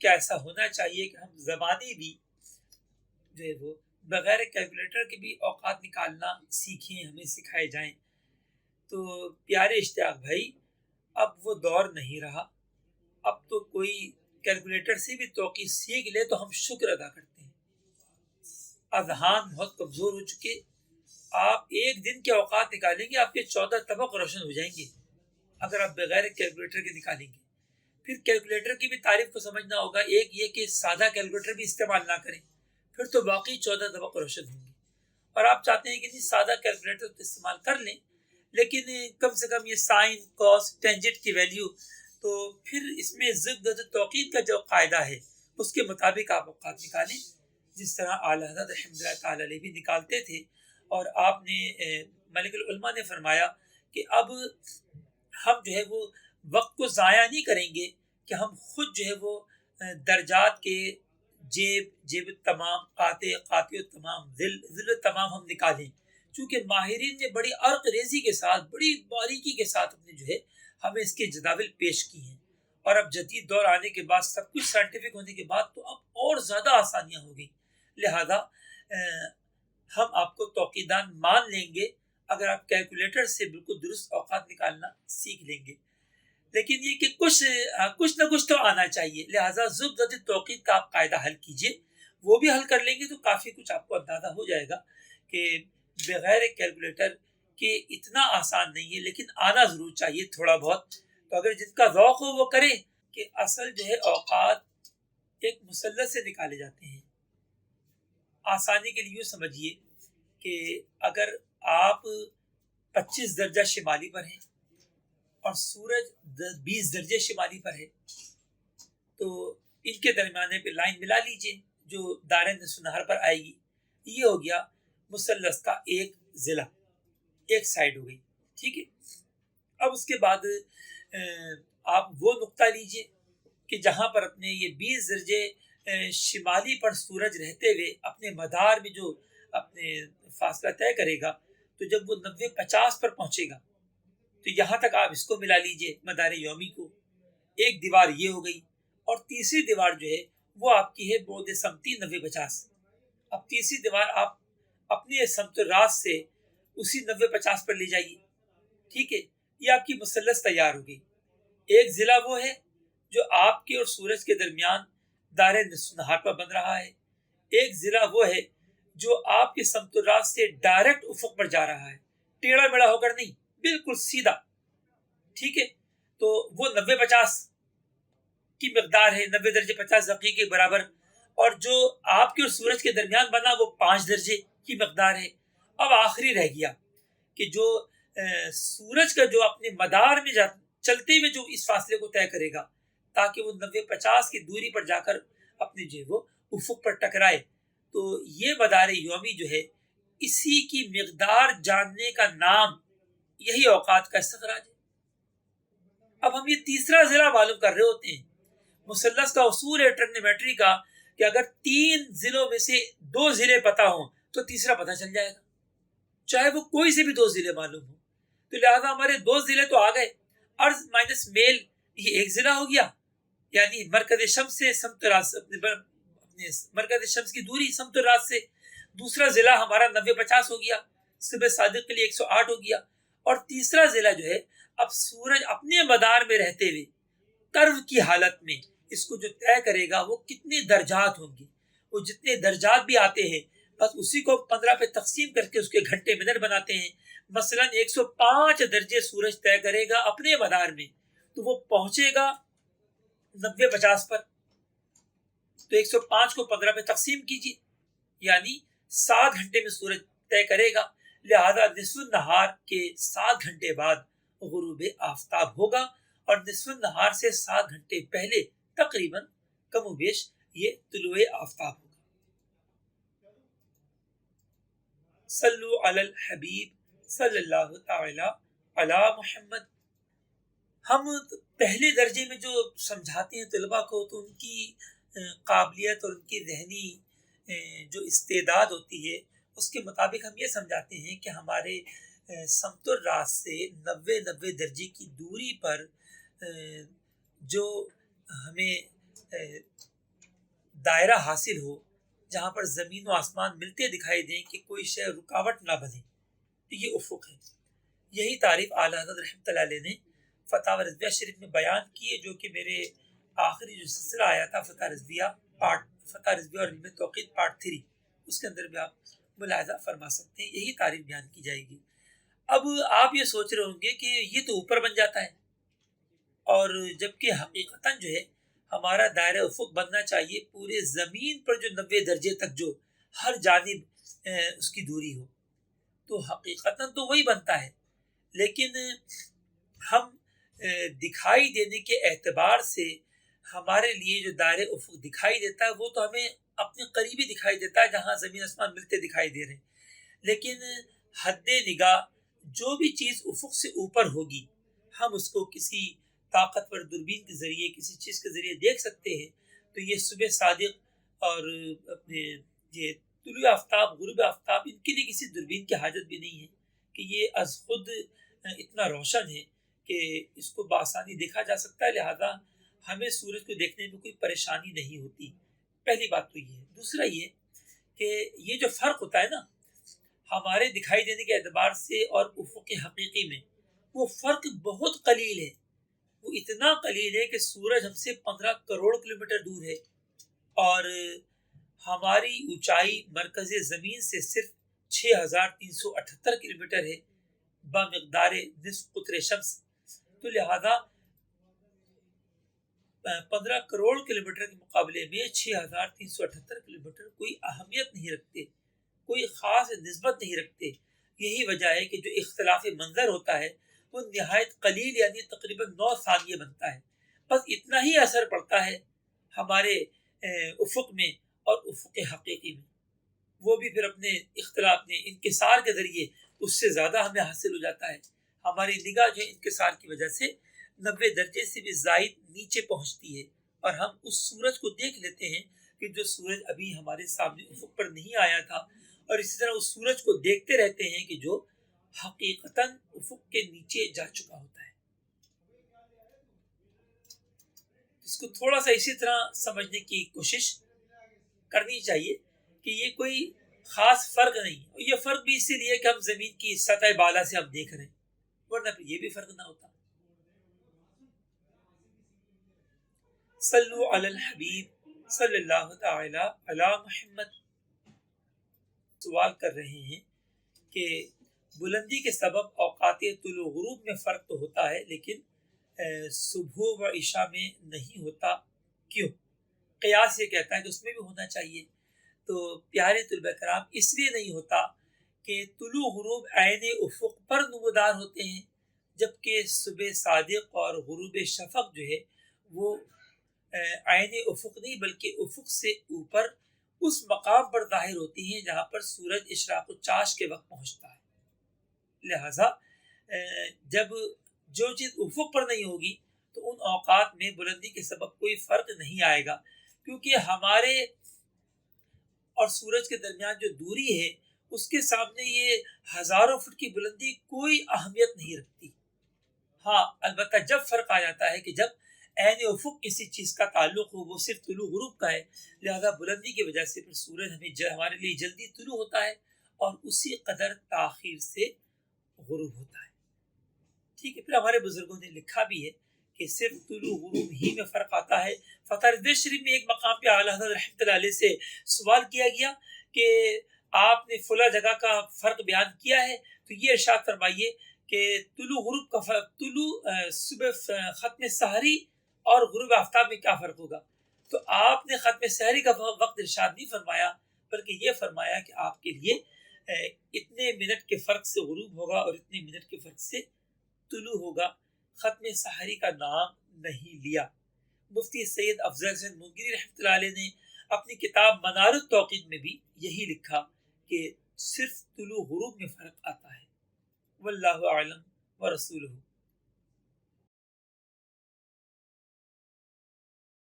کیا ایسا ہونا چاہیے کہ ہم زبانی بھی جو ہے وہ بغیر کیلکولیٹر کے بھی اوقات نکالنا سیکھیں، ہمیں سکھائے جائیں؟ تو پیارے اشتیاق بھائی، اب وہ دور نہیں رہا. اب تو کوئی کیلکولیٹر سے بھی توقع سیکھ لے تو ہم شکر ادا کرتے ہیں. اذہان بہت کمزور ہو چکے. آپ ایک دن کے اوقات نکالیں گے، آپ کے 14 طبق روشن ہو جائیں گے اگر آپ بغیر کیلکولیٹر کے نکالیں گے. پھر کیلکولیٹر کی بھی تعریف کو سمجھنا ہوگا. ایک یہ کہ سادہ کیلکولیٹر بھی استعمال نہ کریں، پھر تو باقی 14 طبق روشن ہوں گے. اور آپ چاہتے ہیں کہ نہیں، سادہ کیلکولیٹر استعمال کر لیں، لیکن کم سے کم یہ سائن، کاس، ٹینجنٹ کی ویلیو، تو پھر اس میں ضد توقید کا جو قاعدہ ہے اس کے مطابق آپ اوقات نکالیں، جس طرح اعلیٰ حضرت رحمۃ اللہ تعالی علیہ بھی نکالتے تھے. اور آپ نے ملک العلماء نے فرمایا کہ اب ہم جو ہے وہ وقت کو ضائع نہیں کریں گے کہ ہم خود جو ہے وہ درجات کے جیب تمام، قاطع تمام، ذل تمام ہم نکالیں. چونکہ ماہرین نے بڑی عرق ریزی کے ساتھ، بڑی باریکی کے ساتھ اپنے جو ہے ہمیں اس کے جداول پیش کی ہیں. اور اب جدید دور آنے کے بعد، سب کچھ سائنٹیفک ہونے کے بعد، تو اب اور زیادہ آسانیاں ہو گئی. لہذا ہم آپ کو توقیدان مان لیں گے اگر آپ کیلکولیٹر سے بالکل درست اوقات نکالنا سیکھ لیں گے. لیکن یہ کہ کچھ نہ کچھ تو آنا چاہیے. لہٰذا ضبط توقید کا آپ قاعدہ حل کیجئے. وہ بھی حل کر لیں گے تو کافی کچھ آپ کو اندازہ ہو جائے گا کہ بغیر کیلکولیٹر کے اتنا آسان نہیں ہے، لیکن آنا ضرور چاہیے تھوڑا بہت. تو اگر جن کا ذوق ہو وہ کریں. کہ اصل جو ہے اوقات ایک مثلث سے نکالے جاتے ہیں. آسانی کے لیے سمجھیے کہ اگر آپ 25 درجہ شمالی پر ہیں اور سورج 20 درجے شمالی پر ہے، تو ان کے درمیانے پہ لائن ملا لیجئے جو دائرۂ نصف نہار پر آئے گی. یہ ہو گیا مثلث کا ایک ضلع، ایک سائڈ ہو گئی. ٹھیک ہے. اب اس کے بعد آپ وہ نقطہ لیجئے کہ جہاں پر اپنے یہ 20 درجے شمالی پر سورج رہتے ہوئے اپنے مدار میں جو اپنے فاصلہ طے کرے گا، تو جب وہ 90-50 پر پہنچے گا تو یہاں تک آپ اس کو ملا لیجئے، مدار یومی کو. ایک دیوار یہ ہو گئی. اور تیسری دیوار جو ہے وہ آپ کی ہے بعد سمتی 90-50. اب تیسری دیوار آپ اپنے سمت راست سے اسی 90-50 پر لے جائیے. ٹھیک ہے. یہ آپ کی مثلث تیار ہو گئی. ایک ضلع وہ ہے جو آپ کے اور سورج کے درمیان دائرۂ نصف نہار پر بن رہا ہے. ایک ضلع وہ ہے جو آپ کے سمت راست سے ڈائریکٹ افق پر جا رہا ہے، ٹیڑھا میڑھا ہو کر نہیں، بالکل سیدھا. ٹھیک ہے. تو وہ 90-50 کی مقدار ہے، 90 درجے 50 دقیقے کے برابر. اور جو آپ کے اور سورج کے درمیان بنا وہ 5 درجے کی مقدار ہے. اب آخری رہ گیا کہ جو سورج کا جو اپنے مدار میں چلتے ہوئے جو اس فاصلے کو طے کرے گا تاکہ وہ 90-50 کی دوری پر جا کر اپنے جو وہ افق پر ٹکرائے. تو یہ مدار یومی جو ہے، اسی کی مقدار جاننے کا نام یہی اوقات کا استخراج ہے. اب ہم یہ تیسرا ضلع معلوم کر رہے ہوتے ہیں. مثلث کا اصول ہے ٹرگنومیٹری کا کہ اگر 3 ضلعوں میں سے 2 ضلع پتہ ہوں تو تیسرا پتہ چل جائے گا، چاہے وہ کوئی سے بھی 2 ضلع معلوم ہوں. تو لہذا ہمارے 2 ضلع تو آ گئے. ارض مائنس میل یہ ایک ضلع ہو گیا، یعنی مرکز شمس سے سمت راست، اپنے مرکز شمس کی دوری سمت راست سے. دوسرا ضلع ہمارا 90-50 ہو گیا، صبح صادق کے لیے 108 ہو گیا. اور تیسرا ضلع جو ہے، اب سورج اپنے مدار میں رہتے ہوئے کرو کی حالت میں اس کو جو طے کرے گا وہ کتنے درجات ہوں گے. وہ جتنے درجات بھی آتے ہیں بس اسی کو 15 پہ تقسیم کر کے اس کے گھنٹے منٹ بناتے ہیں. مثلا 105 درجے سورج طے کرے گا اپنے مدار میں، تو وہ پہنچے گا 90-50 پر. تو 105 کو 15 پہ تقسیم کیجیے، یعنی 7 گھنٹے میں سورج طے کرے گا. لہذا نصف النہار کے 7 گھنٹے بعد غروب آفتاب ہوگا، اور نصف النہار سے 7 گھنٹے پہلے تقریباً کم و بیش یہ طلوع آفتاب ہوگا. صلو علی الحبیب صلی اللہ تعالی علی محمد. ہم پہلے درجے میں جو سمجھاتے ہیں طلباء کو، تو ان کی قابلیت اور ان کی ذہنی جو استعداد ہوتی ہے اس کے مطابق ہم یہ سمجھاتے ہیں کہ ہمارے سمت الراست سے 90 درجے کی دوری پر جو ہمیں دائرہ حاصل ہو جہاں پر زمین و آسمان ملتے دکھائی دیں کہ کوئی شے رکاوٹ نہ بنے، تو یہ افق ہے۔ یہی تعریف اعلیٰ حضرت رحمۃ اللہ علیہ نے فتاوی رضویہ شریف میں بیان کی ہے، جو کہ میرے آخری جو سلسلہ آیا تھا فتح رضویہ اور علم توقید پارٹ 3، اس کے اندر بھی آپ ملاحظہ فرما سکتے ہیں، یہی تعریف بیان کی جائے گی۔ اب آپ یہ سوچ رہے ہوں گے کہ یہ تو اوپر بن جاتا ہے، اور جبکہ حقیقتاً جو ہے ہمارا دائرہ افق بننا چاہیے پورے زمین پر جو 90 درجے تک جو ہر جانب اس کی دوری ہو، تو حقیقتاً تو وہی بنتا ہے، لیکن ہم دکھائی دینے کے اعتبار سے ہمارے لیے جو دائرہ افق دکھائی دیتا ہے وہ تو ہمیں اپنے قریبی دکھائی دیتا ہے جہاں زمین آسمان ملتے دکھائی دے رہے ہیں، لیکن حد نگاہ جو بھی چیز افق سے اوپر ہوگی ہم اس کو کسی طاقتور دوربین کے ذریعے کسی چیز کے ذریعے دیکھ سکتے ہیں۔ تو یہ صبح صادق اور اپنے یہ طلوع آفتاب غروب آفتاب ان کے لیے کسی دوربین کی حاجت بھی نہیں ہے کہ یہ از خود اتنا روشن ہے کہ اس کو بآسانی دیکھا جا سکتا ہے، لہذا ہمیں سورج کو دیکھنے میں کوئی پریشانی نہیں ہوتی۔ پہلی بات تو یہ ہے۔ دوسرا یہ کہ یہ جو فرق ہوتا ہے نا ہمارے دکھائی دینے کے اعتبار سے اور افق حقیقی میں، وہ فرق بہت قلیل ہے، وہ اتنا قلیل ہے کہ سورج ہم سے 15 کروڑ کلومیٹر دور ہے اور ہماری اونچائی مرکز زمین سے صرف 6378 کلومیٹر ہے بمقدار نصف قطر شمس۔ تو لہذا 15 کروڑ کلومیٹر کے مقابلے میں 6378 کلومیٹر کوئی اہمیت نہیں رکھتے، کوئی خاص نسبت نہیں رکھتے۔ یہی وجہ ہے کہ جو اختلاف منظر ہوتا ہے وہ نہایت قلیل یعنی تقریباً 9 ثانیے بنتا ہے، بس اتنا ہی اثر پڑتا ہے ہمارے افق میں اور افق حقیقی میں، وہ بھی پھر اپنے اختلاف میں انکسار کے ذریعے اس سے زیادہ ہمیں حاصل ہو جاتا ہے۔ ہماری نگاہ جو ہے انکسار کی وجہ سے 90 درجے سے بھی زائد نیچے پہنچتی ہے اور ہم اس سورج کو دیکھ لیتے ہیں کہ جو سورج ابھی ہمارے سامنے افق پر نہیں آیا تھا، اور اسی طرح اس سورج کو دیکھتے رہتے ہیں کہ جو حقیقتاً افق کے نیچے جا چکا ہوتا ہے۔ اس کو تھوڑا سا اسی طرح سمجھنے کی کوشش کرنی چاہیے کہ یہ کوئی خاص فرق نہیں، اور یہ فرق بھی اسی لیے کہ ہم زمین کی سطح بالا سے ہم دیکھ رہے ہیں، ورنہ پھر یہ بھی فرق نہ ہوتا۔ صلو علی الحبیب صلی اللہ تعالی علی محمد۔ سوال کر رہے ہیں کہ بلندی کے سبب اوقات طلوع غروب میں فرق تو ہوتا ہے لیکن صبح و عشاء میں نہیں ہوتا، کیوں؟ قیاس یہ کہتا ہے کہ اس میں بھی ہونا چاہیے۔ تو پیارے طلبہ کرام، اس لیے نہیں ہوتا کہ طلوع غروب عین افق پر نمودار ہوتے ہیں، جبکہ صبح صادق اور غروب شفق جو ہے وہ عین افق نہیں بلکہ افق سے اوپر اس مقام پر ظاہر ہوتی ہیں جہاں پر سورج اشراق الچاش کے وقت پہنچتا ہے۔ لہذا جب جو چیز افق پر نہیں ہوگی تو ان اوقات میں بلندی کے سبب کوئی فرق نہیں آئے گا، کیونکہ ہمارے اور سورج کے درمیان جو دوری ہے اس کے سامنے یہ ہزاروں فٹ کی بلندی کوئی اہمیت نہیں رکھتی۔ ہاں البتہ جب فرق آ جاتا ہے کہ جب عین افق کسی چیز کا تعلق ہو، وہ صرف طلوع غروب کا ہے، لہذا بلندی کی وجہ سے پھر سورج ہمارے لیے جلدی طلوع ہوتا ہے اور اسی قدر تاخیر سے غروب ہوتا ہے۔ ٹھیک ہے، پھر ہمارے بزرگوں نے لکھا بھی ہے کہ صرف طلوع غروب ہی میں فرق آتا ہے۔ فتح رضویہ شریف میں ایک مقام پہ اعلیٰ حضرت رحمۃ اللہ علیہ سے سوال کیا گیا کہ آپ نے فلاں جگہ کا فرق بیان کیا ہے تو یہ ارشاد فرمائیے کہ طلوع غروب کا فرق، طلوع صبح ختم سحری اور غروب آفتاب میں کیا فرق ہوگا؟ تو آپ نے ختم سحری کا وقت ارشاد نہیں فرمایا، بلکہ یہ فرمایا کہ آپ کے لیے اتنے منٹ کے فرق سے غروب ہوگا اور اتنے منٹ کے فرق سے طلوع ہوگا۔ ختم سحری کا نام نہیں لیا۔ مفتی سید افضل حسین منگری رحمۃ اللہ علیہ نے اپنی کتاب منار التوقید میں بھی یہی لکھا کہ صرف طلوع غروب میں فرق آتا ہے۔ واللہ اعلم ورسولہ